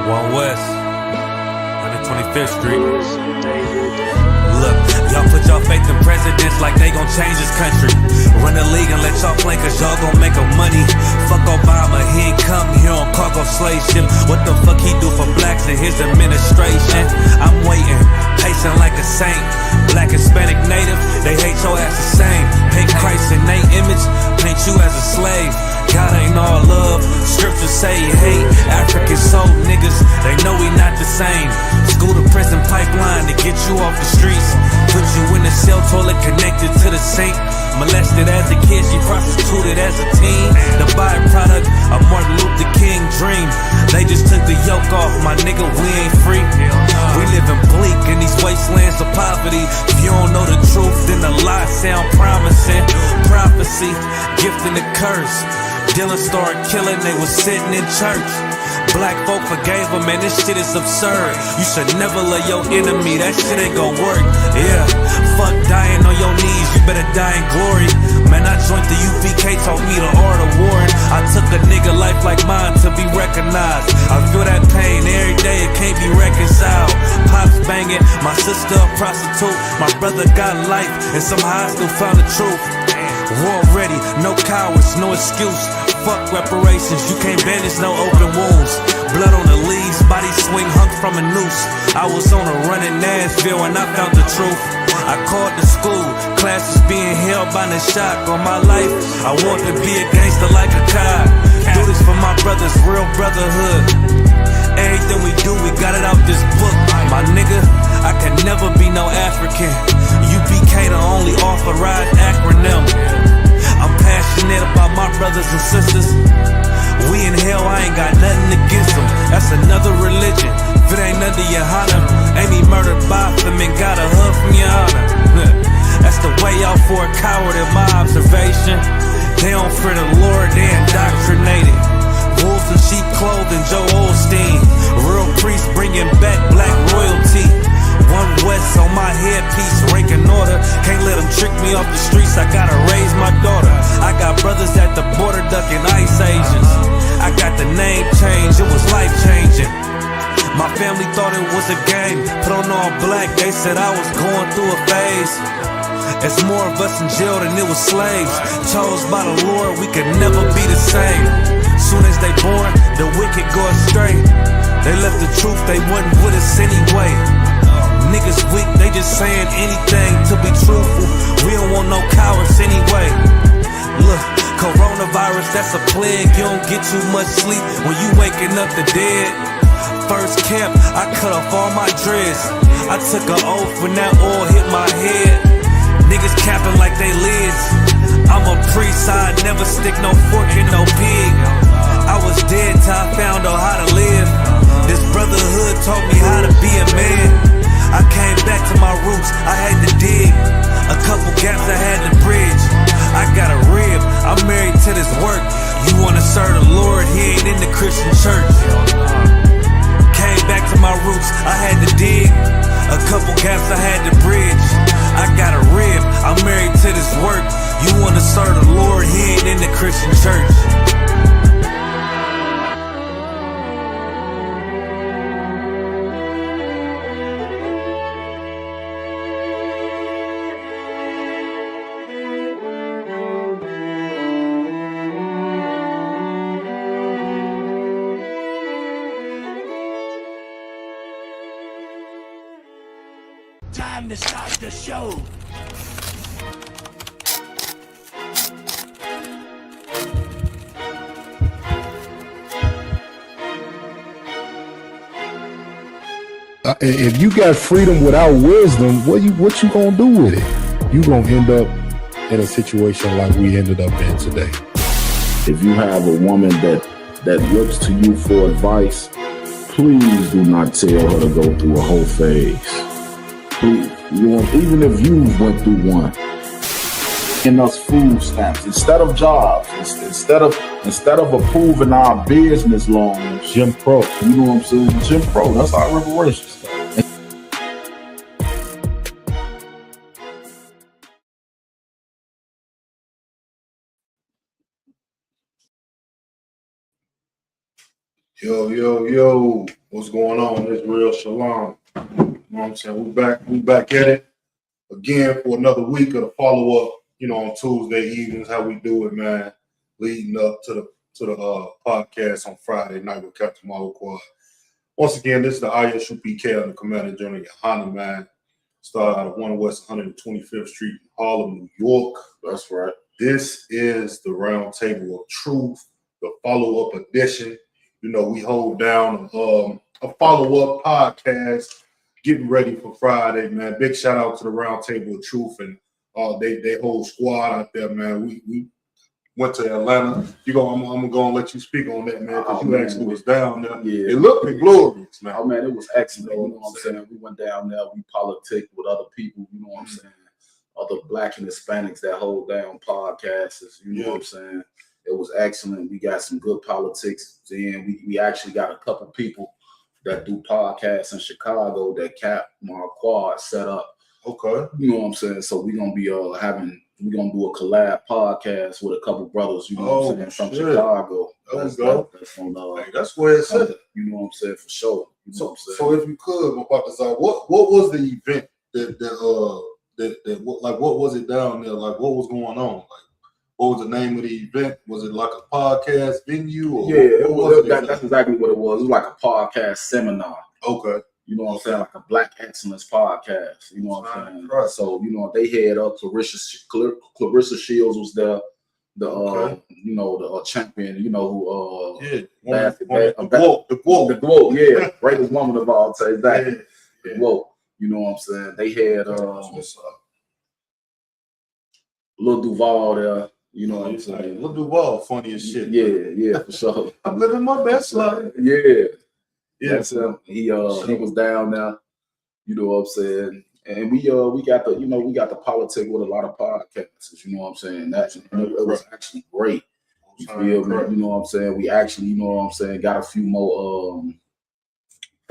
One West, 125th Street. Look, y'all put y'all faith in presidents like they gon' change this country. Run the league and let y'all play cause y'all gon' make a money. Fuck Obama, he ain't come here on cargo slave ship. What the fuck he do for blacks in his administration? I'm waiting, patient like a saint. Black, Hispanic, Native, they hate your ass the same. Paint Christ in they image, paint you as a slave. God ain't all love, scriptures say he hate African soul niggas, they know we not the same. School to prison pipeline to get you off the streets. Put you in the cell toilet connected to the sink. Molested as a kid, she prostituted as a teen. The byproduct of Martin Luther King dream. They just took the yoke off, my nigga, we ain't free. We living bleak in these wastelands of poverty. If you don't know the truth, then the lies sound promising. Prophecy, gift and a curse. Dylan started killing, they was sitting in church. Black folk forgave him, man, this shit is absurd. You should never love your enemy, that shit ain't gon' work. Yeah, fuck dying on your knees, you better die in glory. Man, I joined the UPK, taught me the art of warring. I took a nigga life like mine to be recognized. I feel that pain every day, it can't be reconciled. Pops banging, my sister a prostitute. My brother got life, and somehow I still found the truth. War ready, no cowards, no excuse. Fuck reparations, you can't bandage no open wounds. Blood on the leaves, body swing hung from a noose. I was on a run in Nashville and I found the truth. I called the school, classes being held by the shock on my life. I want to be a gangster like a cop. Do this for my brothers, real brotherhood. Everything we do, we got it out this book. My nigga, I can never be no African. UPK the only authorized acronym. I'm passionate about my brothers and sisters. We in hell, I ain't got nothing against them. That's another religion. If it ain't under your honor, Amy murdered Botham and got a hug from your honor. That's the way out for a coward in my observation. They don't fear the Lord, they indoctrinated. Wolves in sheep clothing, Joe Osteen. Real priests bringing back black royalty. One West on my headpiece, ranking order. Can't let them trick me off the streets, I gotta raise my daughter. I got brothers at the border ducking ice agents. I got the name change, it was life changing. My family thought it was a game, put on all black, they said I was going through a phase. It's more of us in jail than it was slaves. Chose by the Lord, we could never be the same. Soon as they born, the wicked go astray. They left the truth, they wasn't with us anyway. Niggas weak, they just saying anything to be truthful. We don't want no cowards anyway. Look, coronavirus, that's a plague. You don't get too much sleep when you waking up the dead. First camp, I cut off all my dreads. I took an oath when that oil hit my head. Niggas capping like they lids. I'm a priest, I never stick no fork in no pig. I was dead till I found out how to live. This brotherhood taught me how to be a man. I came back to my roots, I had to dig. A couple gaps I had to bridge. I got a rib, I'm married to this work. You wanna serve the Lord, he ain't in the Christian church. Came back to my roots, I had to dig. A couple gaps I had to bridge. I got a rib, I'm married to this work. You wanna serve the Lord, he ain't in the Christian church. Time to start the show. If you got freedom without wisdom, what you gonna do with it? You gonna end up in a situation like we ended up in today. If you have a woman that looks to you for advice, please do not tell her to go through a whole phase. Please, even if you went through one. In us food stamps instead of jobs, instead of approving our business loans. Jim Crow, you know what I'm saying? Jim Crow, that's our reparations. Yo, what's going on? It's Real Shalom. You know what I'm saying? We back at it again for another week of the follow-up, on Tuesday evenings, how we do it, man, leading up to the podcast on Friday night with Captain Marvel Quad. Once again, this is the ISUPK on the Commander General Yohana, man. Started out of 1 West 125th Street in Harlem, New York. That's right. This is the Round Table of Truth, the follow-up edition. We hold down a follow-up podcast, getting ready for Friday, man. Big shout out to the Round Table of Truth and they whole squad out there, man. We went to Atlanta. I'm gonna go and let you speak on that, man, because you actually was down there. Yeah. It looked glorious, man. Oh man, it was excellent. You know what I'm saying? We went down there, we politicked with other people, you know what I'm saying? Other Black and Hispanics that hold down podcasts, you know what I'm saying? It was excellent. We got some good politics. Then we actually got a couple people that do podcasts in Chicago that Cap Marquard set up. Okay. You know what I'm saying? So we're gonna be we're gonna do a collab podcast with a couple brothers, you know what I'm saying, from Chicago. That's where it's at. You know what I'm saying, for sure. You know what I'm saying? So if you could, what was the event what was it down there? Like, what was going on? Like, what was the name of the event? Was it like a podcast venue? Or that's exactly what it was. It was like a podcast seminar. Okay. You know what I'm saying? Like a Black Excellence podcast. You know what I'm saying? Right. So, they had Clarissa Shields was there. The champion, who the GWOAT, greatest woman of all time. Exactly. The GWOAT. You know what I'm saying? They had Lil Duval there. You know what I'm saying? Lil Duval, funny as shit. Yeah, for sure. I'm living my best life. Yeah. So he was down there. You know what I'm saying? And we got the politics with a lot of podcasts. You know what I'm saying? It was actually great. You feel me? You know what I'm saying? We actually, got a few more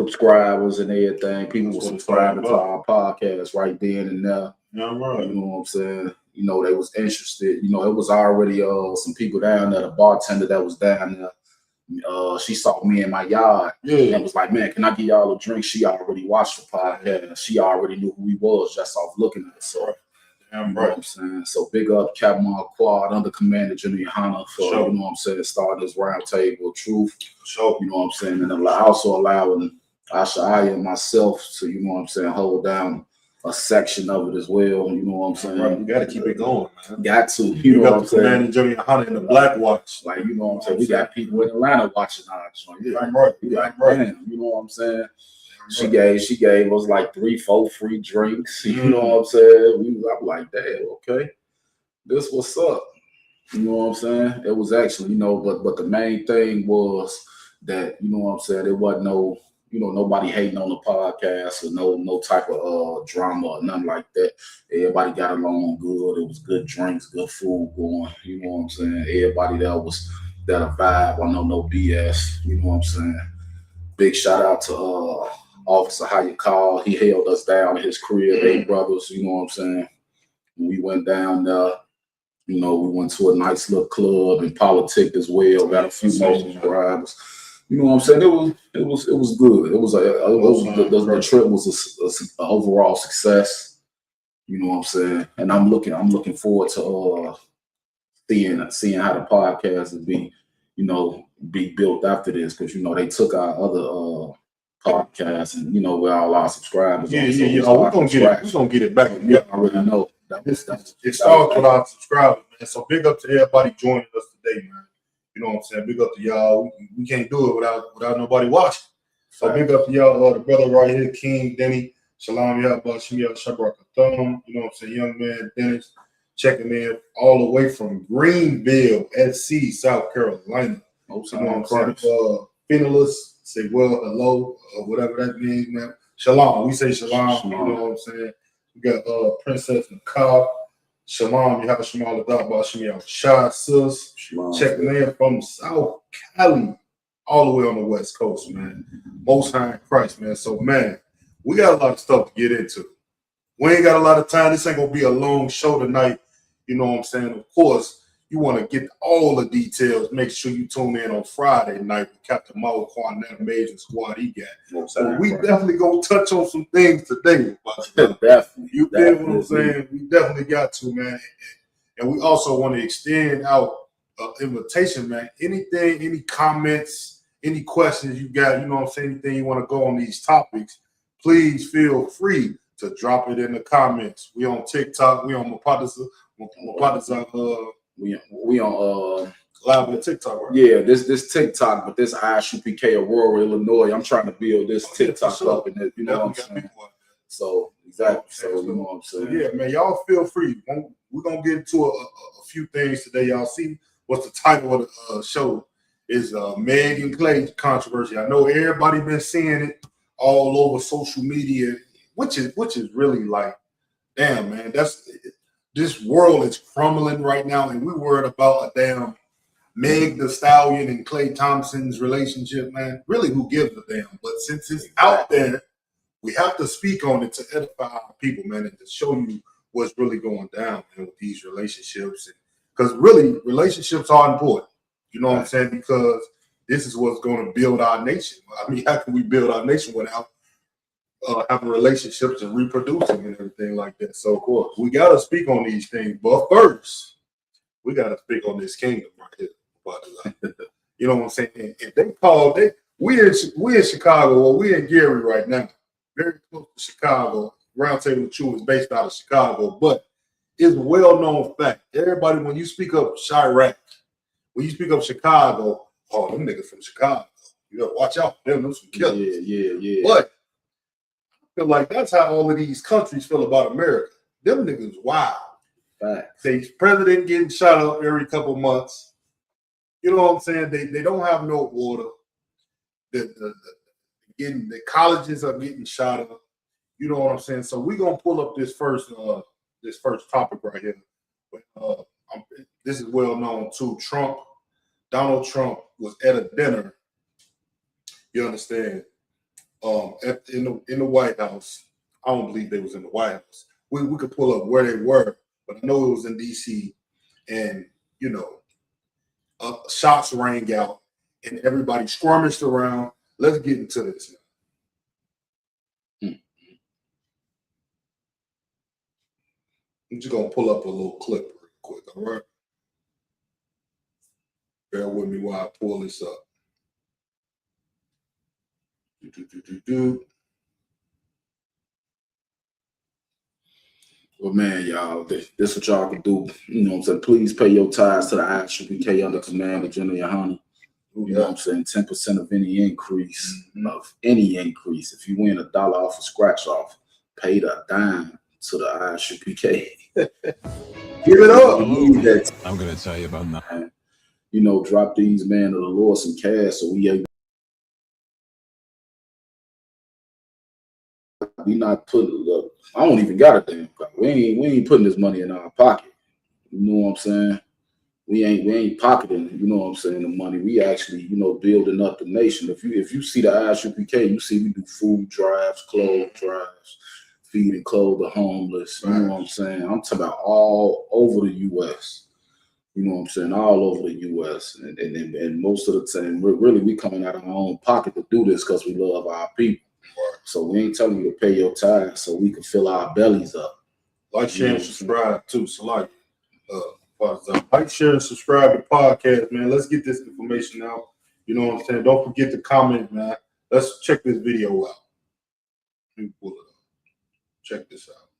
subscribers and everything. People were subscribing to our podcast right then and there. Yeah, right. You know what I'm saying? They was interested. It was already some people down there. The bartender that was down there, she saw me in my yard and was like, "Man, can I give y'all a drink?" She already watched the podcast. She already knew who he was just off looking at us. So, you know what I'm saying? So big up Captain Marquard under Commander General Yohana for, you know what I'm saying, starting this Round Table of Truth. Sure. You know what I'm saying? And also allowing Ashaya and myself to, you know what I'm saying, hold down a section of it as well. You know what I'm saying? Right. We got to keep it going, man. Got to. You know what I'm saying? Commander General Yohana in the Black Watch. Like, you know what I'm saying? We got people in Atlanta watching our joint. Right. You know what I'm saying? She gave us like 3-4 free drinks. You know what I'm saying? I'm like, damn, okay. This what's up. You know what I'm saying? It was actually, but the main thing was that, you know what I'm saying, there wasn't no, nobody hating on the podcast or no type of drama or nothing like that. Everybody got along good. It was good drinks, good food going. You know what I'm saying? Everybody that a vibe. I know no BS. You know what I'm saying? Big shout out to Officer How You Call. He held us down at his crib, 8 brothers. You know what I'm saying? We went down there. We went to a nice little club and politics as well. Got a few more subscribers. You know what I'm saying? It was good. The trip was a overall success. You know what I'm saying? And I'm looking forward to seeing how the podcast will be built after this, because they took our other podcasts and with all our subscribers. We're gonna get it back. Yeah, I already know. It starts with our subscribers, man. So big up to everybody joining us today, man. You know what I'm saying? Big up to y'all. We can't do it without nobody watching. So big up to y'all, the brother right here, King Denny. Shalom Yahbashim Shabrak. You know what I'm saying? Young man Dennis checking in all the way from Greenville, SC, South Carolina. You know what I'm saying? Finalists say hello, or whatever that means, man. Shalom. We say shalom. You know what I'm saying? We got Princess Nicole. Shalom, you have a Shamal Adab Shah Sis. Checking in from South Cali, all the way on the West Coast, man. Most High in Christ, man. So, man, we got a lot of stuff to get into. We ain't got a lot of time. This ain't gonna be a long show tonight. You know what I'm saying? Of course, you want to get all the details, make sure you tune in on Friday night with Captain Mawquan and that amazing squad he got. So we definitely gonna touch on some things today. Definitely. You get what I'm saying? We definitely got to, man. And we also want to extend out an invitation, man. Anything, any comments, any questions you got, you know what I'm saying? Anything you want to go on these topics, please feel free to drop it in the comments. We on TikTok, we on Mapada's we on live on TikTok, right? Yeah, this TikTok, but this ISUPK Aurora, Illinois. I'm trying to build this TikTok up, and you know what I'm saying. So exactly. So you know what I'm saying. Yeah, man, y'all feel free. We're gonna get into a few things today. Y'all see what's the title of the show is Meg and Clay controversy. I know everybody been seeing it all over social media, which is really like, damn, man, this world is crumbling right now, and we're worried about a damn Meg the Stallion and Klay Thompson's relationship, man. Really, who gives a damn? But since it's out there, we have to speak on it to edify our people, man, and to show you what's really going down, man, with these relationships. Because really, relationships are important. You know what I'm saying? Because this is what's going to build our nation. I mean, how can we build our nation without having relationships and reproducing and everything like that? So, of course, we got to speak on these things. But first, we got to speak on this kingdom right here. You know what I'm saying? If they call, we in Chicago, or we in Gary right now, very close to Chicago. Roundtable with You is based out of Chicago, but it's a well-known fact. Everybody, when you speak of Chirac, when you speak of Chicago, oh, them niggas from Chicago. You gotta watch out for them. Them some killers. Yeah. But I feel like that's how all of these countries feel about America. Them niggas wild. Facts. The president getting shot up every couple months. You know what I'm saying? They don't have no water. The colleges are getting shot up. You know what I'm saying? So we're gonna pull up this first topic right here. But this is well known too. Donald Trump was at a dinner. You understand? In the White House. I don't believe they was in the White House. We could pull up where they were, but I know it was in DC, and you know, shots rang out, and everybody skirmished around. Let's get into this now. I'm just gonna pull up a little clip real quick, all right? Bear with me while I pull this up. Well, man, y'all, this what y'all can do. You know what I'm saying? Please pay your tithes to the ISUPK under command of General Yohani. You know what I'm saying? 10% of any increase, if you win $1 off a scratch off, pay the dime to the ISUPK. Give it up. I'm gonna tell you about that. You know, drop these men of the Lord some cash so we not putting. I don't even got a damn. We ain't putting this money in our pocket. You know what I'm saying? We ain't pocketing. You know what I'm saying? The money. We actually, you know, building up the nation. If you see the ISUPK, you see we do food drives, clothes drives, feed and clothe the homeless. You know what I'm saying? I'm talking about all over the U.S. You know what I'm saying? All over the U.S. And most of the time, really, we coming out of our own pocket to do this because we love our people. So we ain't telling you to pay your tithes so we can fill our bellies up. Like, share, and subscribe too. So like, share, and subscribe to the podcast, man. Let's get this information out. You know what I'm saying? Don't forget to comment, man. Let's check this video out. Let me pull it up. Check this out.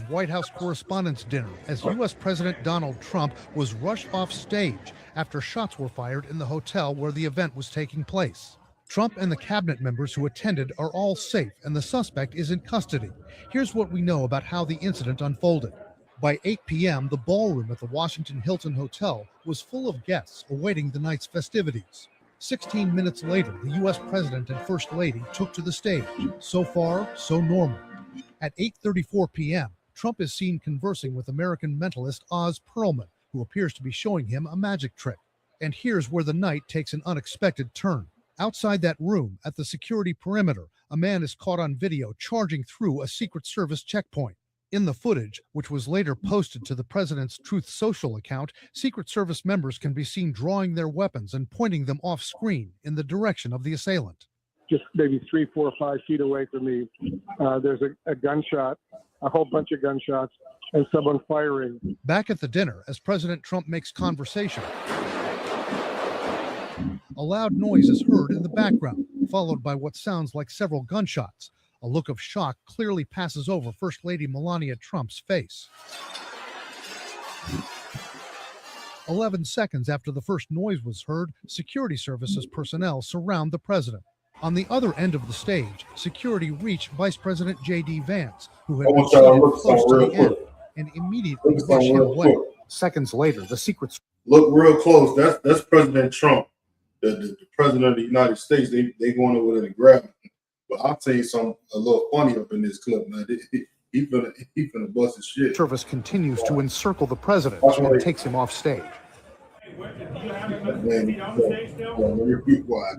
White House Correspondents' Dinner as U.S. President Donald Trump was rushed off stage after shots were fired in the hotel where the event was taking place. Trump and the cabinet members who attended are all safe, and the suspect is in custody. Here's what we know about how the incident unfolded. By 8 p.m., the ballroom at the Washington Hilton Hotel was full of guests awaiting the night's festivities. 16 minutes later, the U.S. President and First Lady took to the stage. So far, so normal. At 8:34 p.m., Trump is seen conversing with American mentalist Oz Perlman, who appears to be showing him a magic trick. And here's where the night takes an unexpected turn. Outside that room, at the security perimeter, a man is caught on video charging through a Secret Service checkpoint. In the footage, which was later posted to the president's Truth Social account, Secret Service members can be seen drawing their weapons and pointing them off screen in the direction of the assailant. Just maybe 3, 4, 5 feet away from me, there's a gunshot, a whole bunch of gunshots, and someone firing. Back at the dinner, as President Trump makes conversation, a loud noise is heard in the background, followed by what sounds like several gunshots. A look of shock clearly passes over First Lady Melania Trump's face. 11 seconds after the first noise was heard, security services personnel surround the president. On the other end of the stage, security reached Vice President J.D. Vance, who had been seated close to the end, and immediately rushed him away. Seconds later, the Secret Look real close. That's President Trump, the president of the United States. They going over there to grab him. But I'll tell you something a little funny up in this clip, man. He finna bust his shit. Service continues to encircle the president and takes him off stage.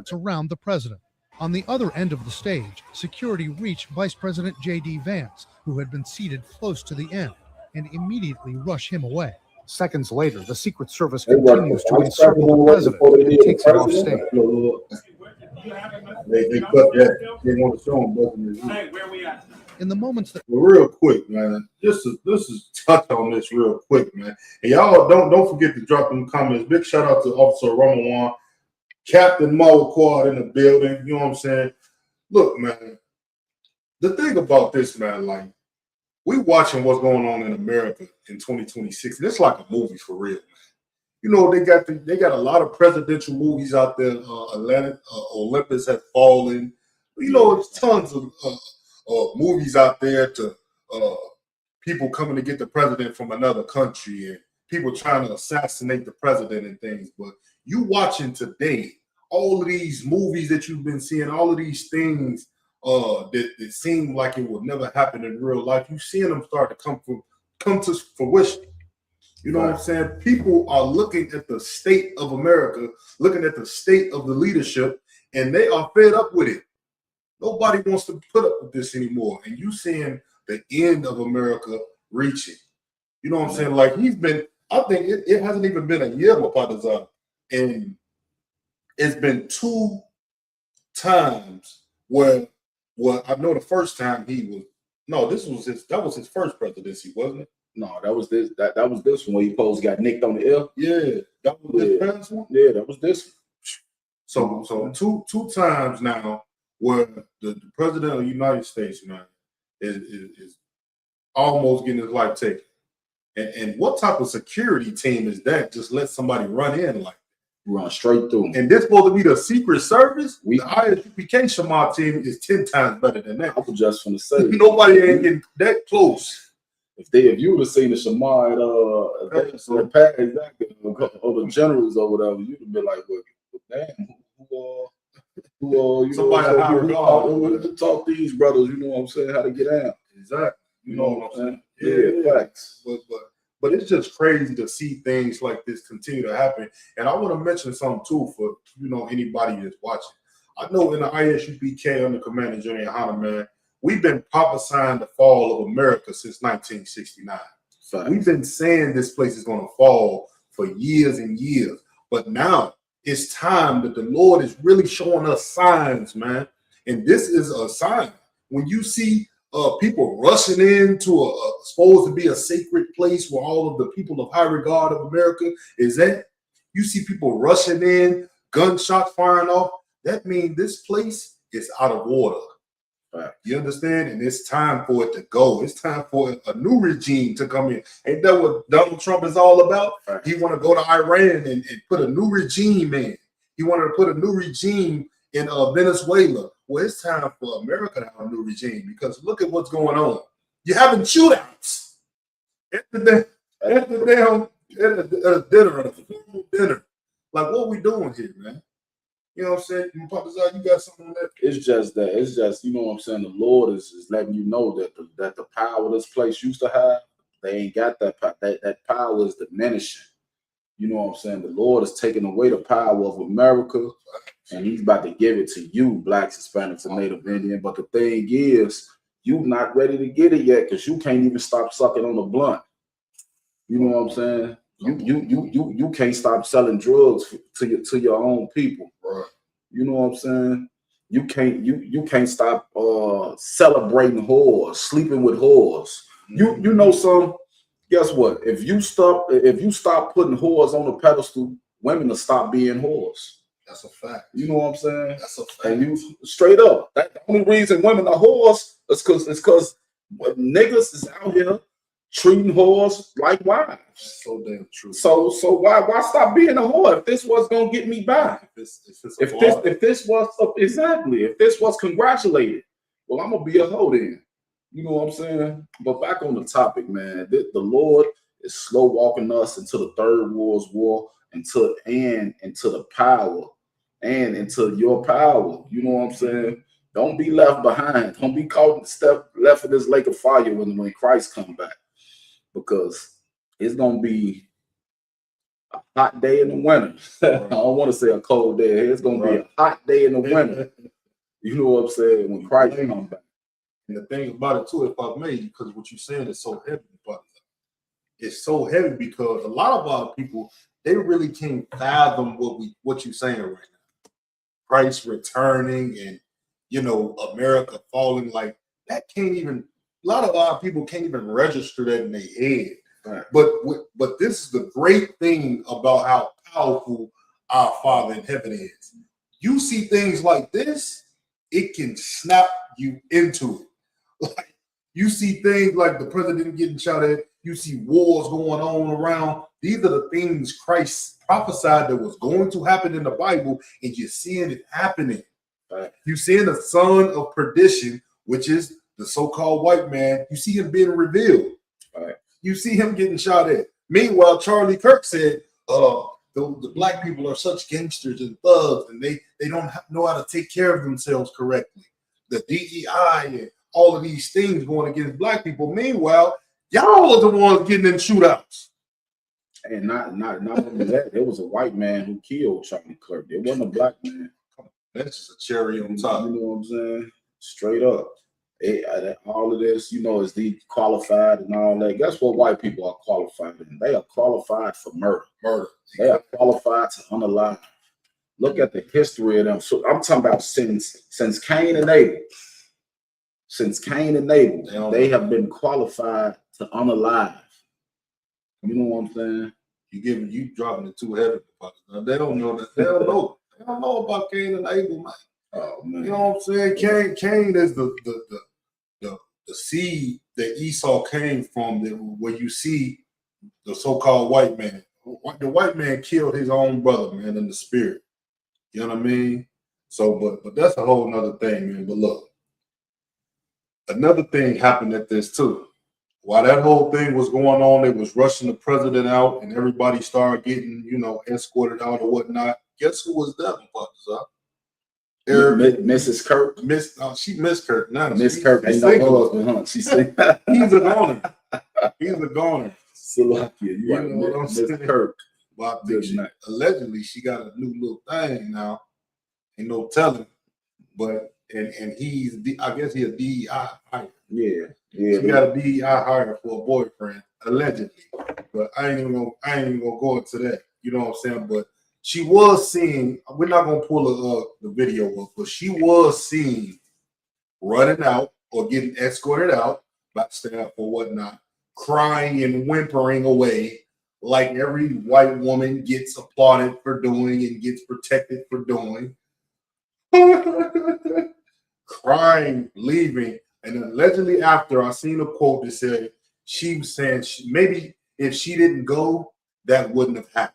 Surround the president. On the other end of the stage, security reached Vice President J.D. Vance, who had been seated close to the end, and immediately rush him away. Seconds later, the Secret Service continues to encircle the president and takes him off stage. They cut that. They want to show him busting his Hey, where we at? In the moments that real quick, man. This is touch on this real quick, man. And y'all don't forget to drop them comments. Big shout out to Officer Ramawan, Captain Mawquad in the building. You know what I'm saying? Look, man. The thing about this, man, like we watching what's going on in America in 2026. It's like a movie for real, man. You know, they got a lot of presidential movies out there. Olympus has fallen. You know, there's tons of movies out there to people coming to get the president from another country and people trying to assassinate the president and things. But you watching today, all of these movies that you've been seeing, all of these things that seem like it would never happen in real life, you seeing them start to come to fruition. You know what I'm saying? People are looking at the state of America, looking at the state of the leadership, and they are fed up with it. Nobody wants to put up with this anymore. And you seeing the end of America reaching. You know what I'm saying? Like I think it hasn't even been a year, Mapadazar. And it's been 2 times where I know the first time that was his first presidency, wasn't it? No, that was this. That was this one where he supposed got nicked on the air. Yeah, that was this past one. Yeah, that was this one. So two times now where the president of the United States, man, is almost getting his life taken. And what type of security team is that? Just let somebody run in like run straight through. And this supposed to be the Secret Service? The ISUPK Shamar team is 10 times better than that. I was just gonna say nobody ain't getting that close. If you would have seen the Shamar or the generals or whatever, you'd have been like, well, damn, who somebody talk these brothers, you know what I'm saying, how to get out. Exactly. You know what I'm saying? Yeah, facts. But it's just crazy to see things like this continue to happen. And I want to mention something too for anybody that's watching. I know in the ISUPK under Commander General Hunter, man, we've been prophesying the fall of America since 1969. So we've been saying this place is going to fall for years and years. But now it's time that the Lord is really showing us signs, man. And this is a sign. When you see people rushing into supposed to be a sacred place where all of the people of high regard of America is at, you see people rushing in, gunshots firing off, that means this place is out of order. Right. You understand? And it's time for it to go. It's time for a new regime to come in. Ain't that what Donald Trump is all about? Right. He want to go to Iran and put a new regime in. He wanted to put a new regime in Venezuela. Well, it's time for America to have a new regime because look at what's going on. You're having shootouts at a dinner. Like, what are we doing here, man? You know what I'm saying? You got something on that? It's just, you know what I'm saying? The Lord is letting you know that the power this place used to have, they ain't got that power. That power is diminishing. You know what I'm saying? The Lord is taking away the power of America, and he's about to give it to you, blacks, Hispanics, and Native Indian. But the thing is, you not ready to get it yet because you can't even stop sucking on the blunt. You know what I'm saying? You can't stop selling drugs to your own people. Right. You know what I'm saying? You can't stop celebrating whores, sleeping with whores. You know some. Guess what? If you stop putting whores on the pedestal, women will stop being whores. That's a fact. You know what I'm saying? That's a fact. And you straight up. That the only reason women are whores is because niggas is out here treating whores like wives. That's so damn true. So why stop being a whore if this was gonna get me by? If this was congratulated, well, I'm gonna be a hoe then. You know what I'm saying? But back on the topic, man, the Lord is slow walking us into the third world's war, into the power and into your power. You know what I'm saying? Don't be left behind. Don't be caught left in this lake of fire when Christ come back, because it's gonna be a hot day in the winter. I don't want to say a cold day. It's gonna be a hot day in the winter. You know what I'm saying? When Christ comes back. And the thing about it too, if I may, because what you're saying is so heavy, but it's so heavy because a lot of our people, they really can't fathom what you're saying right now. Christ returning and, you know, America falling, like that can't even, a lot of our people can't even register that in their head. Right. But this is the great thing about how powerful our Father in heaven is. You see things like this, it can snap you into it. Like, you see things like the president getting shot at, you see wars going on around. These are the things Christ prophesied that was going to happen in the Bible, and you're seeing it happening. Right. You're seeing the son of perdition, which is the so-called white man. You see him being revealed. Right. You see him getting shot at. Meanwhile, Charlie Kirk said, the black people are such gangsters and thugs, and they don't know how to take care of themselves correctly. The DEI and all of these things going against black people. Meanwhile, y'all are the ones getting in shootouts. And not only that, there was a white man who killed Charlie Kirk. There wasn't a black man. That's just a cherry on top. You know what I'm saying? Straight up. All of this, you know, is qualified and all that. Guess what white people are qualified in? They are qualified for murder. They are qualified to unalive. Look at the history of them. So I'm talking about since Cain and Abel. Since Cain and Abel, they have been qualified to unalive. You know what I'm saying? You dropping it too heavy. They don't know that. They don't know. They don't know about Cain and Abel, man. Oh, man. You know what I'm saying? Cain is the seed that Esau came from, where you see the so-called white man. The white man killed his own brother, man, in the spirit. You know what I mean? So, but that's a whole nother thing, man. But look, another thing happened at this too. While that whole thing was going on, they was rushing the president out, and everybody started getting, you know, escorted out or whatnot. Guess who was that? Mrs. Kirk. She missed Kirk. Now Miss Kirk ain't no husband, huh? She said he's a goner. He's a goner. Salakia, you right, know what I'm saying? Miss Kirk. Well, allegedly she got a new little thing now. Ain't no telling. But and I guess he's a DEI hire. Yeah. She got a DEI hire for a boyfriend, allegedly. But I ain't even gonna go into that. You know what I'm saying? But she was seen. We're not gonna pull the video up, but she was seen running out or getting escorted out by staff or whatnot, crying and whimpering away, like every white woman gets applauded for doing and gets protected for doing. Crying, leaving, and allegedly after, I seen a quote that said she was saying maybe if she didn't go, that wouldn't have happened.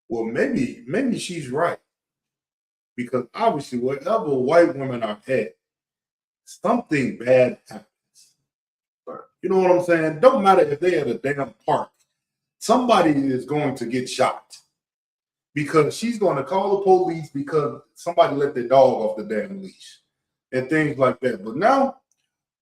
Well, maybe she's right, because obviously wherever white women are at, something bad happens. You know what I'm saying? Don't matter if they're at a damn park, somebody is going to get shot, because she's going to call the police because somebody let their dog off the damn leash and things like that. But now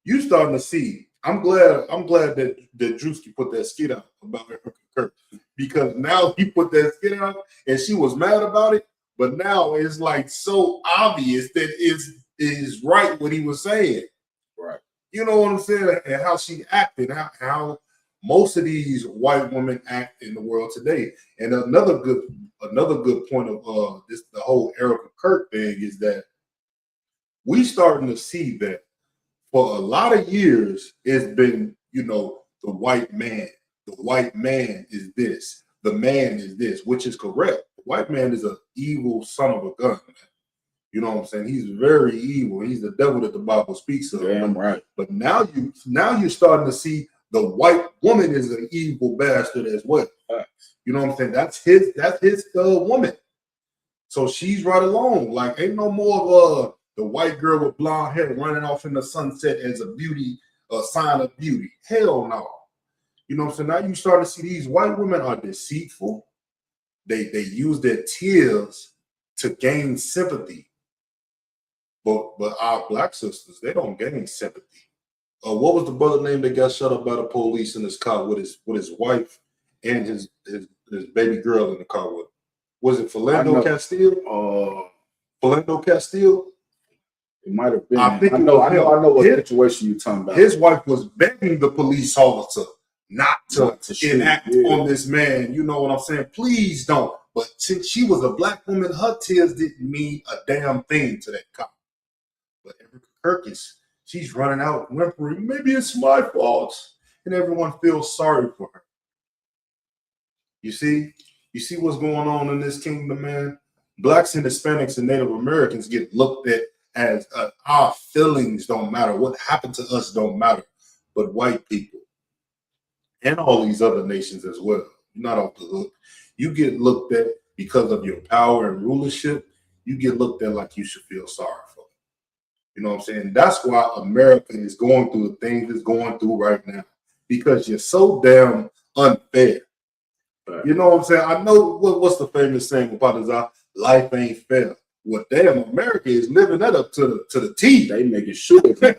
you starting to see. I'm glad that Drewski put that skit out about her, because now he put that skit out and she was mad about it. But now it's like so obvious that it is right what he was saying. You know what I'm saying? And how she acted, how most of these white women act in the world today. And another good point of this the whole Erica Kirk thing is that we starting to see that for a lot of years it's been, you know, the white man. The white man is this. The man is this, which is correct. The white man is an evil son of a gun, man. You know what I'm saying? He's very evil. He's the devil that the Bible speaks of. Damn right. But now you're starting to see the white woman is an evil bastard as well. You know what I'm saying? That's his woman. So she's right along. Like ain't no more of the white girl with blonde hair running off in the sunset as a sign of beauty. Hell no. You know what I'm saying? Now you start to see these white women are deceitful. They use their tears to gain sympathy. But our black sisters, they don't gain sympathy. What was the brother name that got shut up by the police in his car with his wife and his baby girl in the car with him? Was it Philando Castile? Philando Castile? It might have been. I think I know what situation you're talking about. His wife was begging the police officer not to enact on this man. You know what I'm saying? Please don't. But since she was a black woman, her tears didn't mean a damn thing to that cop. But Erica Kirk she's running out whimpering, maybe it's my fault. And everyone feels sorry for her. You see what's going on in this kingdom, man? Blacks and Hispanics and Native Americans get looked at as our feelings don't matter. What happened to us don't matter. But white people and all these other nations as well, you're not off the hook. You get looked at because of your power and rulership. You get looked at like you should feel sorry for. You know what I'm saying? That's why America is going through the things it's going through right now. Because you're so damn unfair. Right. You know what I'm saying? I know what's the famous saying about this? Life ain't fair. Well, damn, America is living that up to the T. They making sure they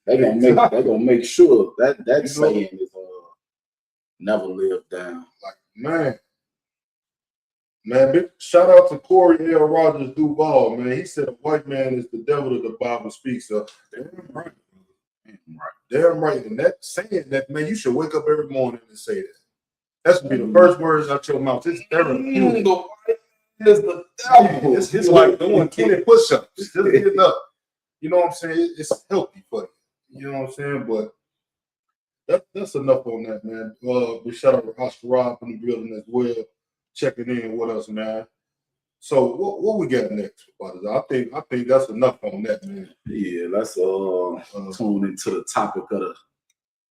gonna make sure that saying is never lived down. Like man, big shout out to Corey L. Rogers Duval, man. He said a white man is the devil that the Bible speaks of. Damn right. Damn right. And that saying that, man, you should wake up every morning and say that. That's gonna be the first words out your mouth. It's therapeutic. The white is the devil. It's like doing 20 push-ups. Just getting up. You know what I'm saying? It's healthy for you. You know what I'm saying? But that's enough on that, man. We shout out to Oscar Rob in the building as well, checking in with us, man. So what we got next, brothers? I think that's enough on that, man. Yeah, let's tune into the topic of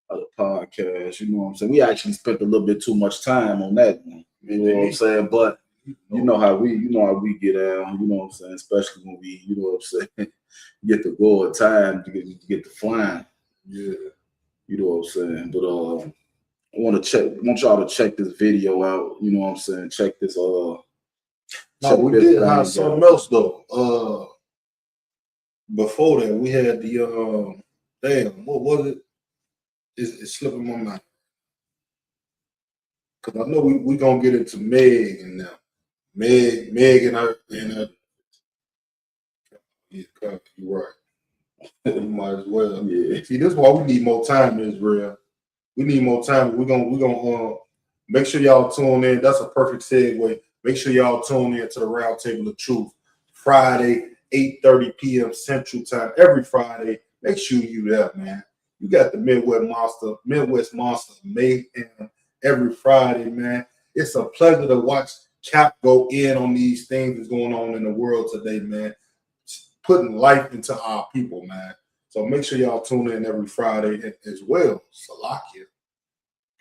the podcast. You know what I'm saying? We actually spent a little bit too much time on that one. You know what I'm saying? But you know how we get out, you know what I'm saying, especially when we, you know what I'm saying, get to go at time to get to flying. Yeah. You know what I'm saying? But I want y'all to check this video out, you know what I'm saying? Check this we did have something else though. Before that, we had the what was it? It's slipping my mind. Cause I know we gonna get into Meg and now. Meg and her yeah, you're right. We might as well. Yeah. See, this is why we need more time, Israel. We need more time. We're gonna make sure y'all tune in. That's a perfect segue. Make sure y'all tune in to the Round Table of Truth. Friday, 8:30 p.m. Central Time. Every Friday. Make sure you there, man. You got the Midwest Monster Mayhem every Friday, man. It's a pleasure to watch Cap go in on these things that's going on in the world today, man. Putting life into our people, man. So make sure y'all tune in every Friday as well. Salakia.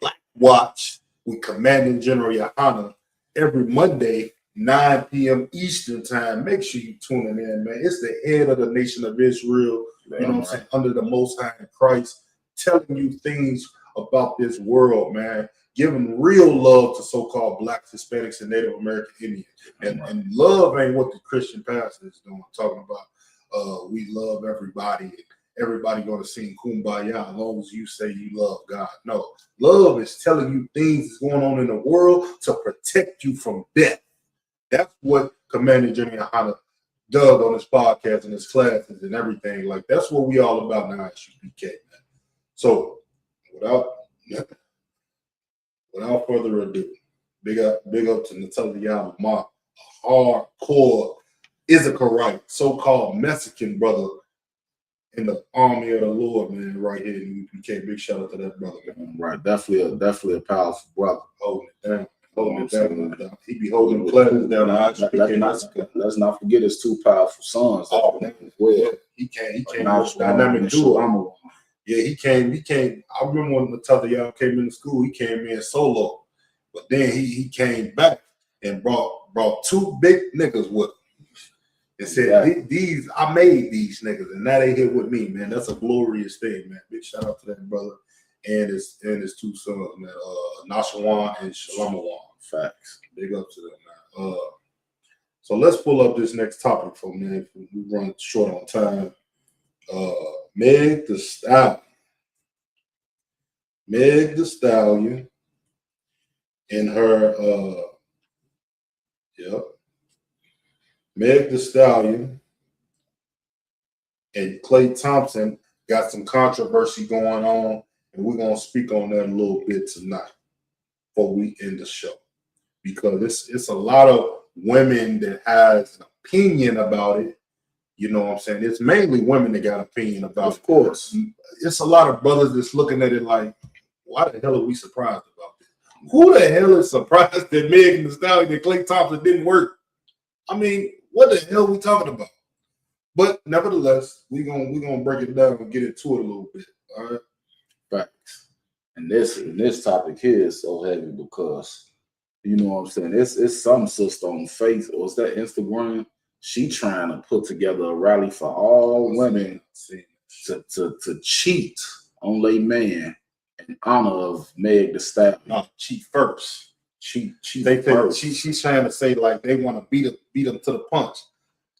Black Watch with Commanding General Yohana every Monday, 9 p.m. Eastern Time. Make sure you tune in, man. It's the head of the nation of Israel, you know what I'm saying, under the Most High in Christ, telling you things about this world, man. Giving real love to so-called Blacks, Hispanics, and Native American Indians. And love ain't what the Christian pastor is doing, talking about we love everybody. Everybody going to sing Kumbaya as long as you say you love God. No, love is telling you things that's going on in the world to protect you from death. That's what Commander Jimmy Yohana does on his podcast and his classes and everything. Like, that's what we all about now at UPK, man. So without further ado, big up to Natalia, my hardcore Issachar, so-called Mexican brother in the army of the Lord, man, right here in UPK. Big shout out to that brother, man. Right, definitely a powerful brother. Holding it down. He be holding players down. Let's not forget his two powerful sons. Oh, man. Well, Yeah, he came with dynamic duo. Yeah, he came. I remember when Natalia came into school, he came in solo. But then he came back and brought two big niggas with him. And said, these I made these niggas, and now they here with me, man. That's a glorious thing, man. Big shout out to that brother and his two sons, man. Nashawan and Shalamawan. Facts. Big up to them, man. So let's pull up this next topic for me. We run short on time. Meg Thee Stallion. Meg Thee Stallion and her Meg Thee Stallion and KLAY Thompson got some controversy going on, and we're gonna speak on that a little bit tonight before we end the show, because it's a lot of women that has an opinion about it. You know what I'm saying? It's mainly women that got opinion about it. Of course, it's a lot of brothers that's looking at it like, why the hell are we surprised about this? Who the hell is surprised that Meg Thee Stallion and KLAY Thompson didn't work? I mean, what the hell are we talking about? But nevertheless, we're gonna break it down and get into it a little bit. All right. facts. And this topic here is so heavy because, you know what I'm saying, it's some sister on Face, or is that Instagram? She trying to put together a rally for all women to cheat on their man in honor of Meg Thee Stallion. No, cheat first. Cheat They think first. she's trying to say like they want to beat them to the punch.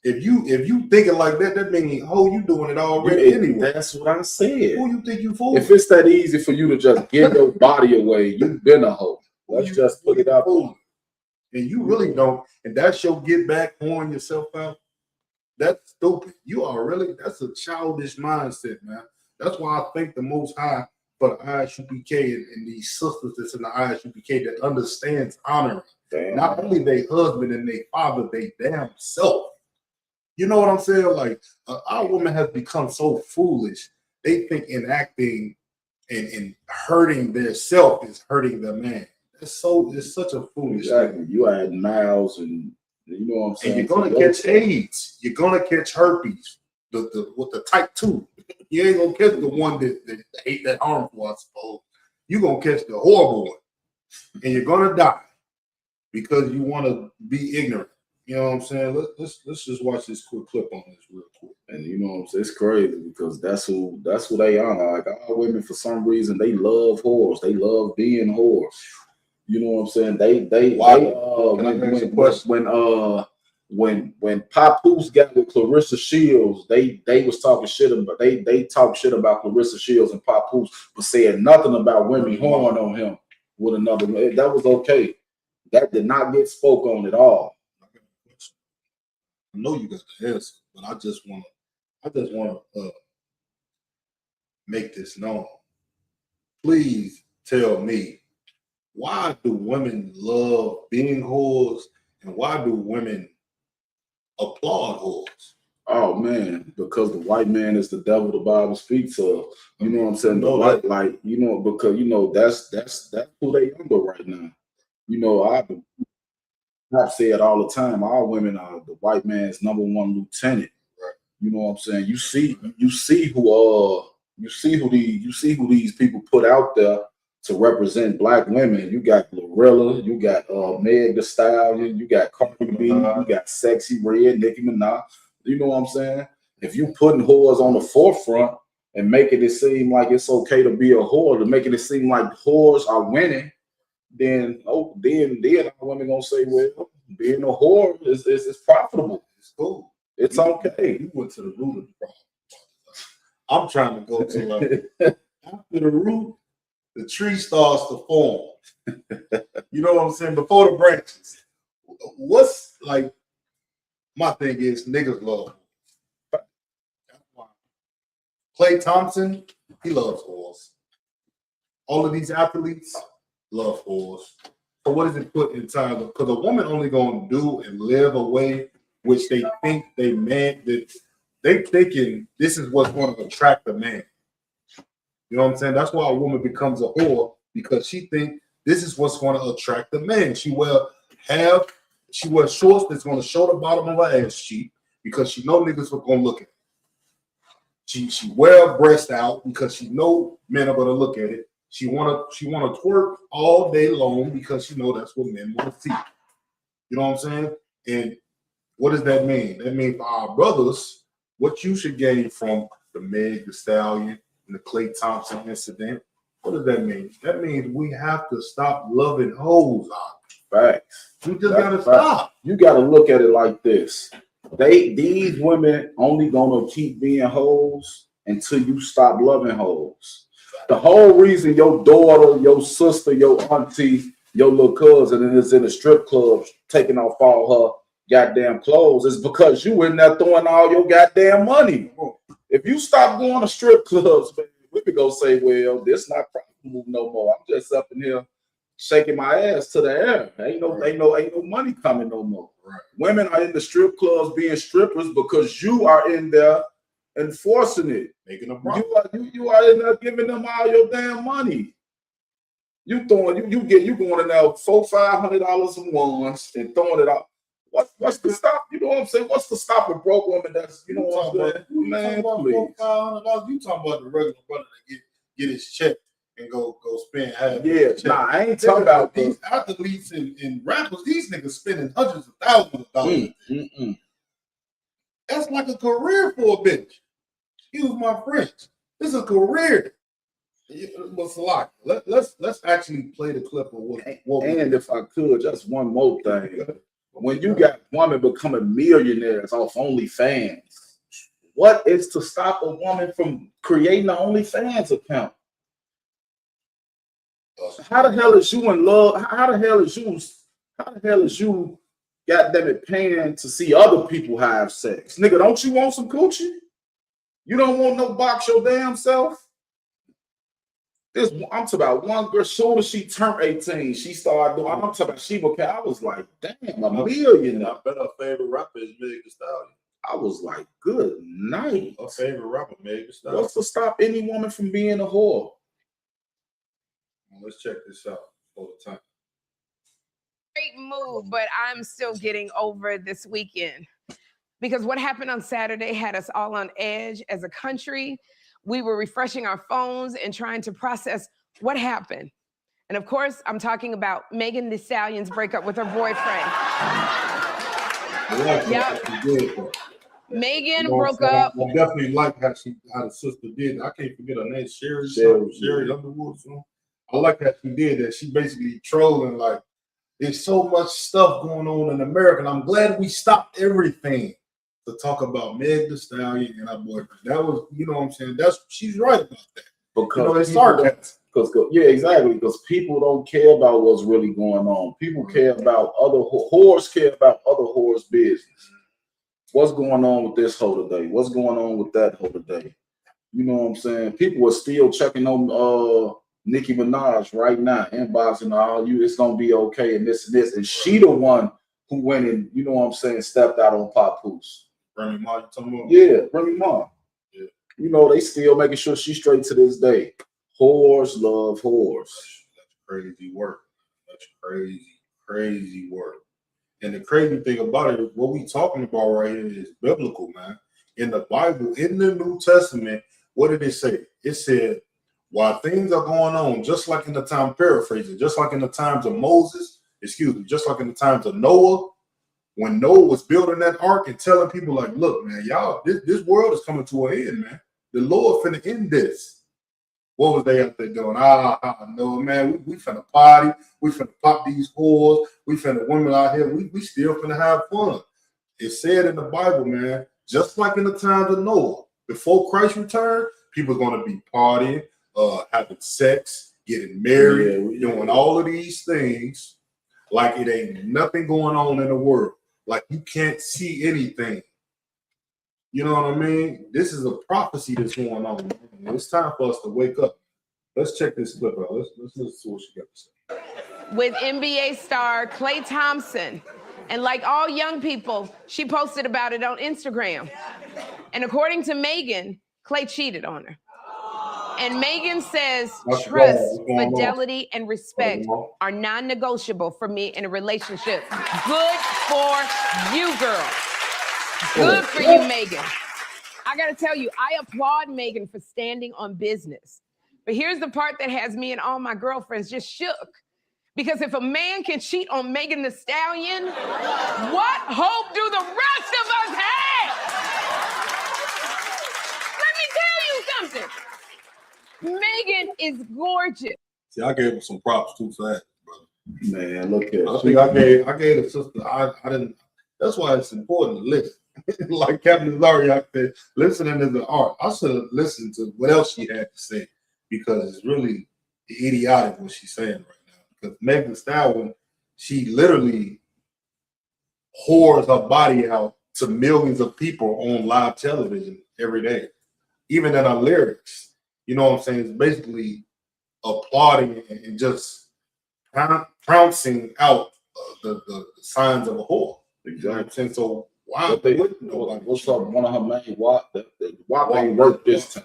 If you thinking like that means you doing it already anyway. That's what I said. Who you think you fool? If it's that easy for you to just give your body away, you've been a hoe. Let's just put it out there. And you really don't. And that's your get back, pouring yourself out. That's stupid. That's a childish mindset, man. That's why I thank the Most High for the ISUPK and these sisters that's in the ISUPK that understands honoring. Not only their husband and their father, they damn self. You know what I'm saying? Like, our woman has become so foolish. They think enacting and hurting their self is hurting their man. It's such a foolish thing. You add miles and you know what I'm saying. And you're gonna catch AIDS. You're gonna catch herpes. With the type 2. You ain't gonna catch the one that ain't that harmful, I suppose. You're gonna catch the horrible one. And you're gonna die because you want to be ignorant. You know what I'm saying? Let's just watch this quick clip on this real quick. And you know what I'm saying? It's crazy because that's who they honor. Like, all women, for some reason, they love whores. They love being whores. You know what I'm saying? When Papoose got with Clarissa Shields, they was talking shit about they talk shit about Clarissa Shields and Papoose, but said nothing about women whoring on him with another. That was okay. That did not get spoke on at all. I know you got the answer, but I just want to make this known. Please tell me, why do women love being whores, and why do women applaud whores? Oh man, because the white man is the devil the Bible speaks of. You know what I'm saying? Because that's who they under right now. You know, I've said all the time, all women are the white man's number one lieutenant. Right. You know what I'm saying? You see who these people put out there to represent black women. You got Glorilla, you got Meg Thee Stallion, you got Cardi B, you got Sexy Red, Nicki Minaj. You know what I'm saying? If you putting whores on the forefront and making it seem like it's okay to be a whore, to making it seem like whores are winning, then our women gonna say, well, being a whore is profitable. It's cool. It's okay. You went to the root of the problem. I'm trying to go to after the root, the tree starts to form. You know what I'm saying? Before the branches. What's like my thing is niggas love. That's why KLAY Thompson He loves whores. All of these athletes love whores. So what does it put in time? Because a woman only gonna do and live a way which they think they man that they thinking this is what's going to attract a man. You know what I'm saying? That's why a woman becomes a whore, because she think this is what's going to attract the man. She wears shorts that's going to show the bottom of her ass cheek because she know niggas are going to look at it. She wear breast out because she know men are going to look at it. She wanna twerk all day long because she know that's what men want to see. You know what I'm saying? And what does that mean? That means for our brothers, what you should gain from the Meg Thee Stallion and the Klay Thompson incident. What does that mean? That means we have to stop loving hoes out. Facts. You just gotta stop. You gotta look at it like this. These women only gonna keep being hoes until you stop loving hoes. The whole reason your daughter, your sister, your auntie, your little cousin is in a strip club taking off all her goddamn clothes is because you in there throwing all your goddamn money. If you stop going to strip clubs, man, we could go say, well, this not profitable no more. I'm just up in here shaking my ass to the air. Ain't no money coming no more. Right. Women are in the strip clubs being strippers because you are in there enforcing it. Making a profit. You are in there giving them all your damn money. You going in there $400-$500 in ones and throwing it out. What's the stop? You know what I'm saying? What's the stop a broke woman that's you know what I'm saying? Man, please. You talking about the regular brother that get his check and go spend half. Yeah, nah, I ain't talking about these athletes and rappers. These niggas spending hundreds of thousands of dollars. That's like a career for a bitch. Excuse my French. This is a career. But Salak, let's actually play the clip of what. And if I could, just one more thing. When you got women becoming millionaires off OnlyFans, what is to stop a woman from creating an OnlyFans account? How the hell is you in love? How the hell is you goddamn it paying to see other people have sex? Nigga, don't you want some coochie? You don't want no box your damn self? I'm talking about one girl, soon as she turned 18, she started doing, I'm talking about she became, I was like, damn, a million. I bet her favorite rapper is Meg Thee Stallion. I was like, good night. Her favorite rapper, Meg Thee Stallion. What's to stop any woman from being a whore? Well, let's check this out all the time. Great move, but I'm still getting over this weekend. Because what happened on Saturday had us all on edge as a country. We were refreshing our phones and trying to process what happened. And of course, I'm talking about Megan Thee Stallion's breakup with her boyfriend. Megan broke up. I definitely like how the sister did. I can't forget her name, Sherry Underwood. I like how she did that. She basically trolling like, there's so much stuff going on in America, and I'm glad we stopped everything to talk about Meg Thee Stallion and her boyfriend. That was, you know what I'm saying? She's right about that. Because it's sarcasm. Yeah, exactly. Because people don't care about what's really going on. People care about other whores, care about other whores' business. What's going on with this hoe today? What's going on with that hoe today? You know what I'm saying? People are still checking on Nicki Minaj right now, inboxing all you. It's gonna be okay, and this and this. And she the one who went and, you know what I'm saying, stepped out on Papoose. Remy Ma, you talking about? Yeah, Remy Ma. Yeah. You know, they still making sure she's straight to this day. Whores love whores. That's crazy work. That's crazy work. And the crazy thing about it, what we talking about right here is biblical, man. In the Bible, in the New Testament, what did it say? It said, while things are going on, just like in the time, paraphrasing, just like in the times of Moses, just like in the times of Noah, when Noah was building that ark and telling people like, look, man, y'all, this world is coming to an end, man. The Lord finna end this. What was they out there doing? No, man, we finna party. We finna pop these whores. We finna women out here. We still finna have fun. It said in the Bible, man, just like in the times of Noah, before Christ returned, people's gonna be partying, having sex, getting married, doing all of these things like it ain't nothing going on in the world. Like you can't see anything. You know what I mean? This is a prophecy that's going on. Man. It's time for us to wake up. Let's check this clip out. Let's listen to what she got to say. With NBA star KLAY Thompson. And like all young people, she posted about it on Instagram. And according to Megan, KLAY cheated on her. And Megan says trust, fidelity, and respect are non-negotiable for me in a relationship. Good for you, girl. Good for you, Megan. I gotta tell you, I applaud Megan for standing on business. But here's the part that has me and all my girlfriends just shook. Because if a man can cheat on Megan Thee Stallion, what hope do the rest of us have? Let me tell you something. Megan is gorgeous. See, I gave him some props too for that, brother. Man, look at I think I gave the sister. I didn't. That's why it's important to listen. Like Captain Zariak said, listening is an art. I should have listened to what else she had to say because it's really idiotic what she's saying right now. Because Megan Thee Stallion, she literally whores her body out to millions of people on live television every day, even in her lyrics. You know what I'm saying? It's basically applauding and just pouncing out the signs of a whore. exactly. You know what I'm saying? So why? What's up? One of her main WAP ain't work this time.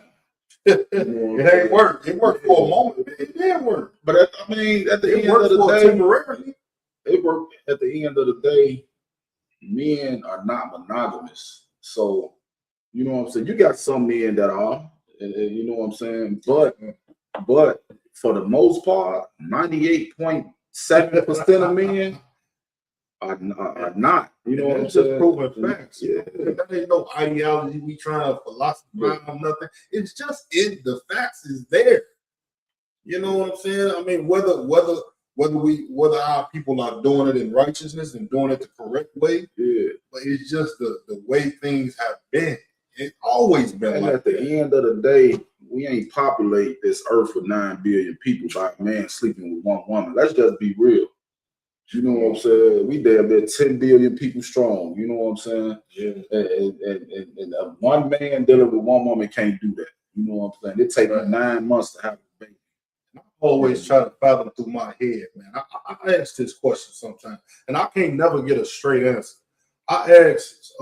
It ain't work. It worked for a moment. It did work. But I mean, at the It end worked of the for day, temporarily. it worked. At the end of the day, men are not monogamous. So you know what I'm saying. You got some men that are, and you know what I'm saying. But for the most part, 98.7% of men are not. You know what I'm It's saying? just proven facts. Yeah. That ain't no ideology. We trying to philosophize on nothing. It's just the facts is there. You know what I'm saying? I mean, whether our people are doing it in righteousness and doing it the correct way, Yeah. but it's just the way things have been. It's always been And like at the end of the day, we ain't populate this earth with 9 billion people by a man sleeping with one woman. Let's just be real. You know what I'm saying? We damn near 10 billion people strong. You know what I'm saying? Yeah. And one man dealing with one woman can't do that. You know what I'm saying? It takes 9 months to have a baby. I always try to fathom through my head, man. I ask this question sometimes, and I can't never get a straight answer. I ask,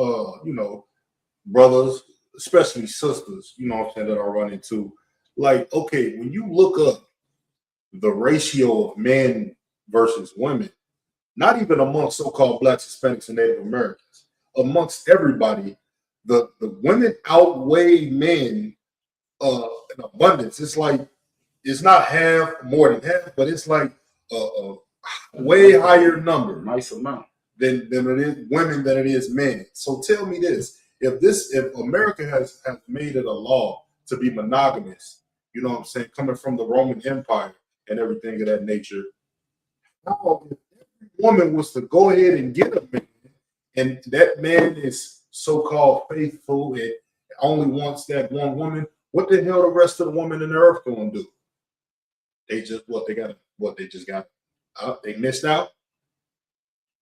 brothers, especially sisters, you know what I'm saying, that I run into, like, okay, when you look up the ratio of men versus women, not even amongst so-called Blacks, Hispanics, and Native Americans, amongst everybody, the women outweigh men in abundance. It's like, it's not half, more than half, but it's like a way higher number. Nice amount. Than it is women than it is men. So tell me this: if America has made it a law to be monogamous, you know what I'm saying, coming from the Roman Empire and everything of that nature, how if every woman was to go ahead and get a man, and that man is so-called faithful and only wants that one woman, what the hell the rest of the women in the earth gonna do? They just they missed out.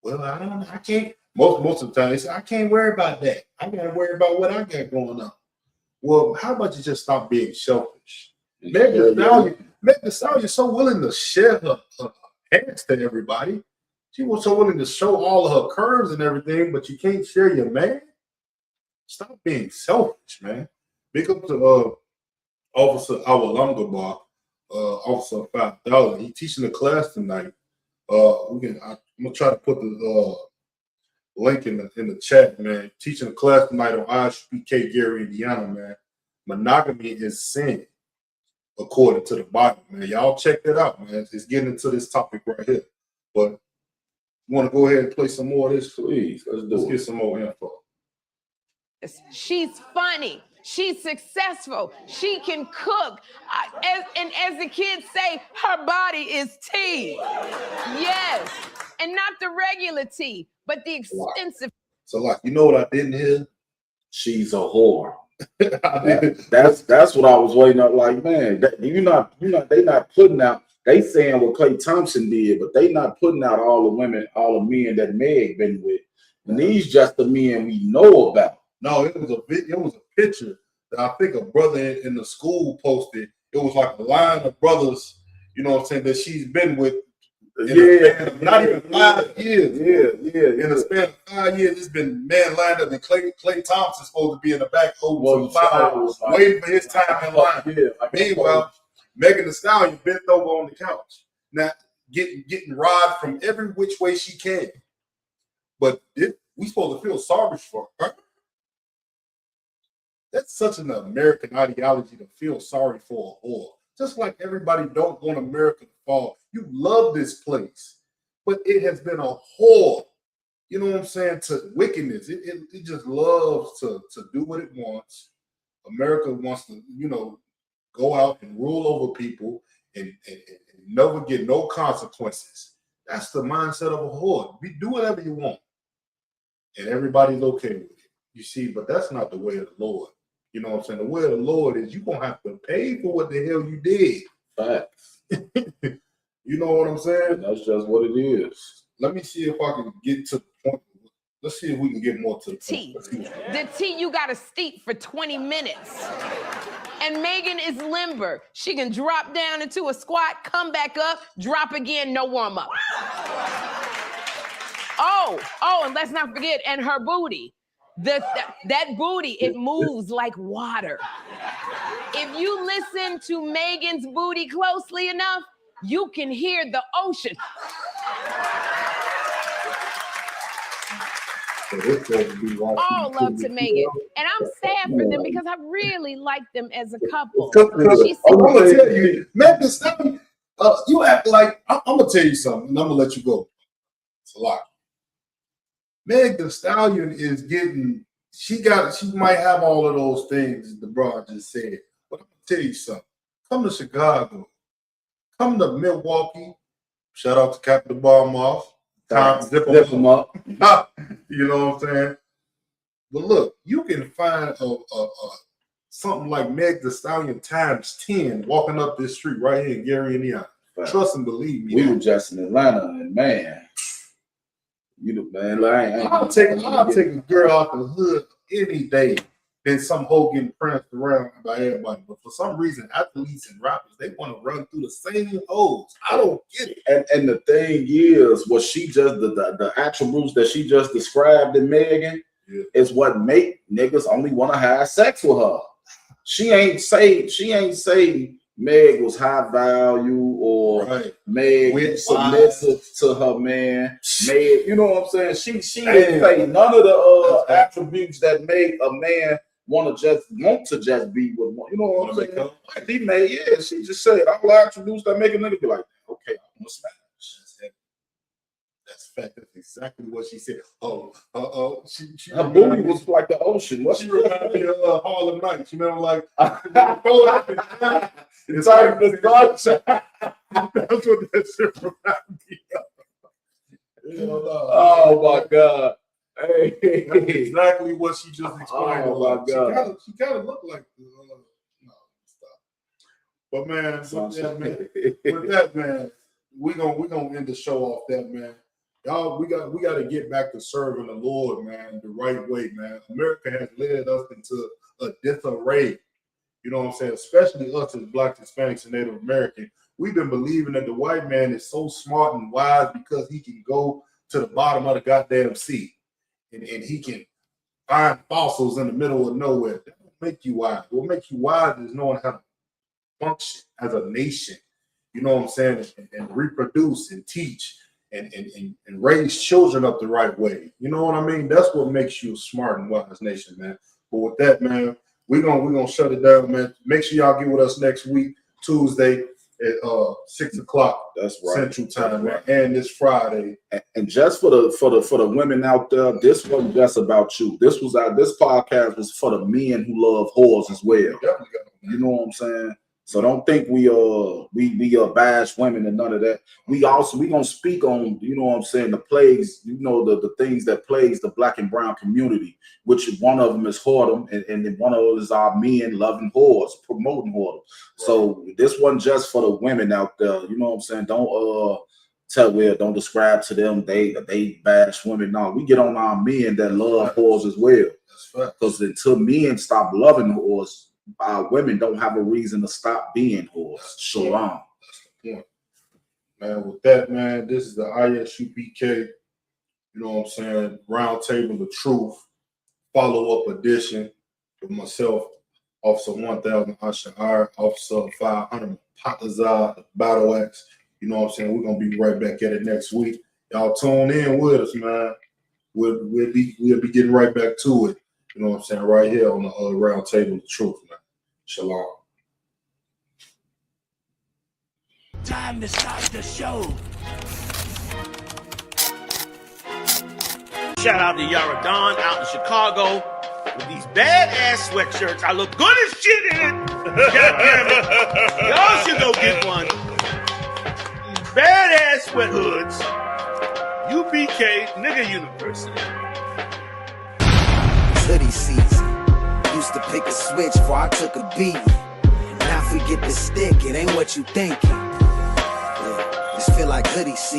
Well, I don't know. I can't. Most of the time, they say, I can't worry about that. I got to worry about what I got going on. Well, how about you just stop being selfish? Megan Thee Stallion is so willing to share her hands to everybody. She was so willing to show all of her curves and everything, but you can't share your man. Stop being selfish, man. Big up to Officer Awalongabar, Officer 5000. He's teaching a class tonight. I'm gonna try to put the link in the chat, man. Teaching a class tonight on ISPK Gary, Indiana, man. Monogamy is sin, according to the Bible, man. Y'all check that out, man. It's getting into this topic right here. But you want to go ahead and play some more of this, please? Let's get some more info. She's funny. She's successful. She can cook. As the kids say, her body is tea. Yes. And not the regular tea, but the expensive. So, like, you know what I didn't hear? She's a whore. That's what I was waiting on. Like, man, they not putting out. They saying what KLAY Thompson did, but they not putting out all the women, all the men that Meg been with. And these just the men we know about. No, it was a picture that I think a brother in the school posted. It was like a line of brothers, you know what I'm saying, that she's been with. Not even 5 years. In the span of 5 years, it's been man lined up, and Clay Thompson's supposed to be in the back holding some flowers, waiting for his time in line. Meanwhile, Megan Thee Stallion bent over on the couch, now getting robbed from every which way she can. But we supposed to feel sorry for her. That's such an American ideology to feel sorry for a whore. Just like everybody don't want America to fall. You love this place, but it has been a whore, you know what I'm saying, to wickedness. It just loves to do what it wants. America wants to, you know, go out and rule over people and never get no consequences. That's the mindset of a whore. You do whatever you want, and everybody's okay with it. You see, but that's not the way of the Lord. You know what I'm saying? The way of the Lord is you're going to have to pay for what the hell you did. Facts. You know what I'm saying? That's just what it is. Let me see if I can get to the point. Let's see if we can get more to the tea. The tea you got to steep for 20 minutes. And Megan is limber. She can drop down into a squat, come back up, drop again, no warm up. Oh, and let's not forget, and her booty. That booty, it moves like water. If you listen to Megan's booty closely enough, you can hear the ocean. All love to Megan. And I'm sad for them because I really like them as a couple. I'm gonna tell you, Megan Thee Stallion, you act like I'm gonna tell you something, and I'm gonna let you go. It's a lot. Megan Thee Stallion is getting, she might have all of those things the bro just said, but I'm gonna tell you something. Come to Chicago, come to Milwaukee. Shout out to Captain Barmoff. Time to zip them up. You know what I'm saying? But look, you can find something like Meg Thee Stallion times 10 walking up this street right here in Gary, Indiana. Right. Trust and believe me. We were just in Atlanta, and man. I'll take a girl out the hood any day than some hoe getting pranced around by everybody. But for some reason, athletes and rappers, they want to run through the same hoes. I don't get it. And the thing is, what she just the attributes that she just described in Megan is what make niggas only want to have sex with her. She ain't say Meg was high value or Meg submissive to her man. Meg, you know what I'm saying? She didn't say none of the attributes that make a man want to just be with one. You know what I'm saying? She just said all the attributes that make a nigga be like, okay, I'm gonna smash. That's fact. That's exactly what she said. She her booty was like the ocean. What she reminded me of Harlem Nights. You know, like it's like the sunshine. That's what that shit reminded me of. Oh my God. Hey. That's exactly what she just explained. Oh my God. She kind of looked like no, stop. But man, with that, man, we gonna end the show off that, man. Y'all, we got to get back to serving the Lord, man, the right way, man. America has led us into a disarray. You know what I'm saying? Especially us as Black, Hispanics, and Native American. We've been believing that the white man is so smart and wise because he can go to the bottom of the goddamn sea and he can find fossils in the middle of nowhere. That don't make you wise. What makes you wise is knowing how to function as a nation. You know what I'm saying? And reproduce and teach. And raise children up the right way. You know what I mean? That's what makes you a smart and wise nation, man. But with that, man, we're gonna shut it down, man. Make sure y'all get with us next week, Tuesday at 6 o'clock. That's right. Central Time, man. And this Friday. And just for the women out there, this wasn't just about you. This podcast was for the men who love whores as well. You know what I'm saying? So don't think we bash women and none of that. We gonna speak on, you know what I'm saying, the plagues, you know, the things that plagues the Black and brown community, which one of them is whoredom, and then one of those is our men loving whores, promoting whoredom. Right. So this wasn't just for the women out there, you know what I'm saying? Don't describe to them they bash women. No, we get on our men that love whores as well. That's fact. Because until men stop loving whores, our women don't have a reason to stop being whores. Shalom. That's the point. Man, with that, man, this is the ISUPK, you know what I'm saying, Round Table of Truth, follow-up edition with myself, Officer 1000 Ashar, Officer 500 Patazar, Battle Axe. You know what I'm saying? We're going to be right back at it next week. Y'all tune in with us, man. We'll be getting right back to it. You know what I'm saying? Right here on the Round Table of Truth, man. Shalom. Time to start the show. Shout out to Yara Dawn out in Chicago with these badass sweatshirts. I look good as shit in it. God damn it. Y'all should go get one. These badass sweat hoods. UBK, nigga university. Hoodie season. Used to pick a switch before I took a beat. Now if we get the stick, it ain't what you thinking. Yeah, just feel like hoodie season.